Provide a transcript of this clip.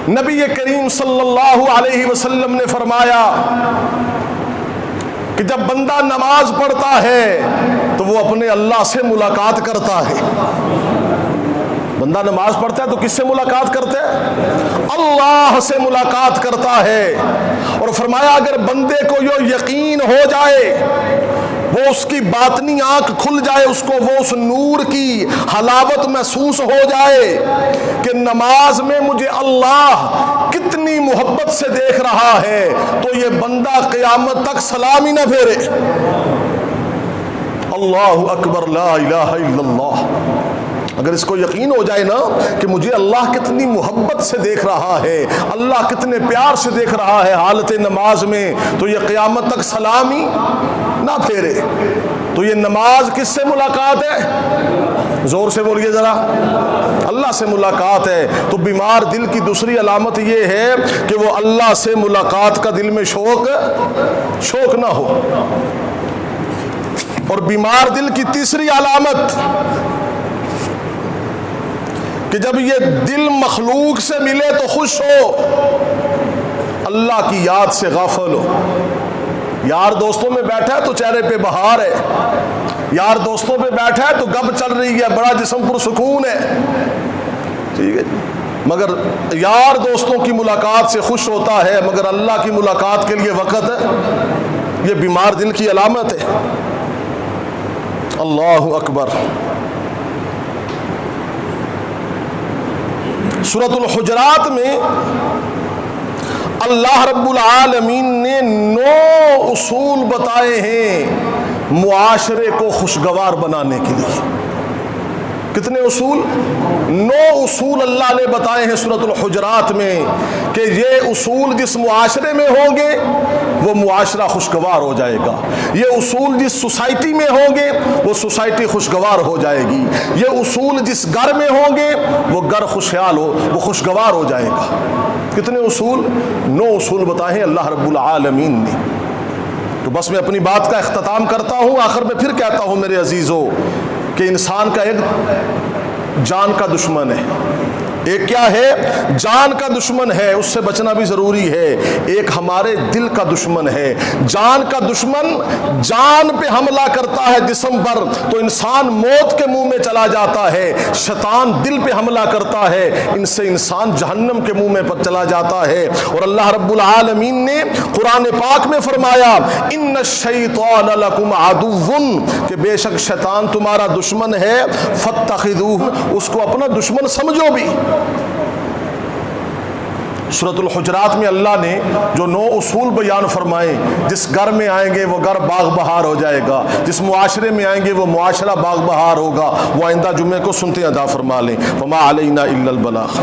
نبی کریم صلی اللہ علیہ وسلم نے فرمایا کہ جب بندہ نماز پڑھتا ہے تو وہ اپنے اللہ سے ملاقات کرتا ہے۔ بندہ نماز پڑھتا ہے تو کس سے ملاقات کرتا ہے؟ اللہ سے ملاقات کرتا ہے۔ اور فرمایا اگر بندے کو یہ یقین ہو جائے، وہ اس کی باطنی آنکھ کھل جائے، اس کو وہ اس نور کی حلاوت محسوس ہو جائے کہ نماز میں مجھے اللہ کتنی محبت سے دیکھ رہا ہے، تو یہ بندہ قیامت تک سلام ہی نہ پھیرے۔ اللہ اکبر، لا الہ الا اللہ۔ اگر اس کو یقین ہو جائے نا کہ مجھے اللہ کتنی محبت سے دیکھ رہا ہے، اللہ کتنے پیار سے دیکھ رہا ہے حالت نماز میں، تو یہ قیامت تک سلام ہی نہ پھیرے۔ تو یہ نماز کس سے ملاقات ہے؟ زور سے بولیے ذرا، اللہ سے ملاقات ہے۔ تو بیمار دل کی دوسری علامت یہ ہے کہ وہ اللہ سے ملاقات کا دل میں شوق نہ ہو۔ اور بیمار دل کی تیسری علامت کہ جب یہ دل مخلوق سے ملے تو خوش ہو، اللہ کی یاد سے غافل ہو۔ یار دوستوں میں بیٹھا ہے تو چہرے پہ بہار ہے، یار دوستوں پہ بیٹھا ہے تو گپ چل رہی ہے، بڑا جسم پر سکون ہے، ٹھیک ہے، مگر یار دوستوں کی ملاقات سے خوش ہوتا ہے مگر اللہ کی ملاقات کے لیے وقت ہے، یہ بیمار دل کی علامت ہے۔ اللہ اکبر۔ سورۃ الحجرات میں اللہ رب العالمین نے 9 اصول بتائے ہیں معاشرے کو خوشگوار بنانے کے لیے۔ کتنے اصول؟ 9 اصول اللہ نے بتائے ہیں سورۃ الحجرات میں کہ یہ اصول جس معاشرے میں ہوں گے وہ معاشرہ خوشگوار ہو جائے گا، یہ اصول جس سوسائٹی میں ہوں گے وہ سوسائٹی خوشگوار ہو جائے گی، یہ اصول جس گھر میں ہوں گے وہ گھر خوشحال ہو، وہ خوشگوار ہو جائے گا۔ کتنے اصول؟ 9 اصول بتائے ہیں اللہ رب العالمین نے۔ تو بس میں اپنی بات کا اختتام کرتا ہوں، آخر میں پھر کہتا ہوں میرے عزیزو کہ انسان کا ایک جان کا دشمن ہے، ایک کیا ہے؟ جان کا دشمن ہے، اس سے بچنا بھی ضروری ہے۔ ایک ہمارے دل کا دشمن ہے۔ جان کا دشمن جان پہ حملہ کرتا ہے جسم پر تو انسان موت کے منہ میں چلا جاتا ہے، شیطان دل پہ حملہ کرتا ہے، ان سے انسان جہنم کے منہ میں چلا جاتا ہے۔ اور اللہ رب العالمین نے قرآن پاک میں فرمایا ان الشیطان لکم عدو، کہ بے شک شیطان تمہارا دشمن ہے، فاتخذوہ، اس کو اپنا دشمن سمجھو بھی۔ سورۃ الحجرات میں اللہ نے جو 9 اصول بیان فرمائے، جس گھر میں آئیں گے وہ گھر باغ بہار ہو جائے گا، جس معاشرے میں آئیں گے وہ معاشرہ باغ بہار ہوگا، وہ آئندہ جمعے کو سنتے ادا فرما لیں۔ وما علینا الا البلاغ۔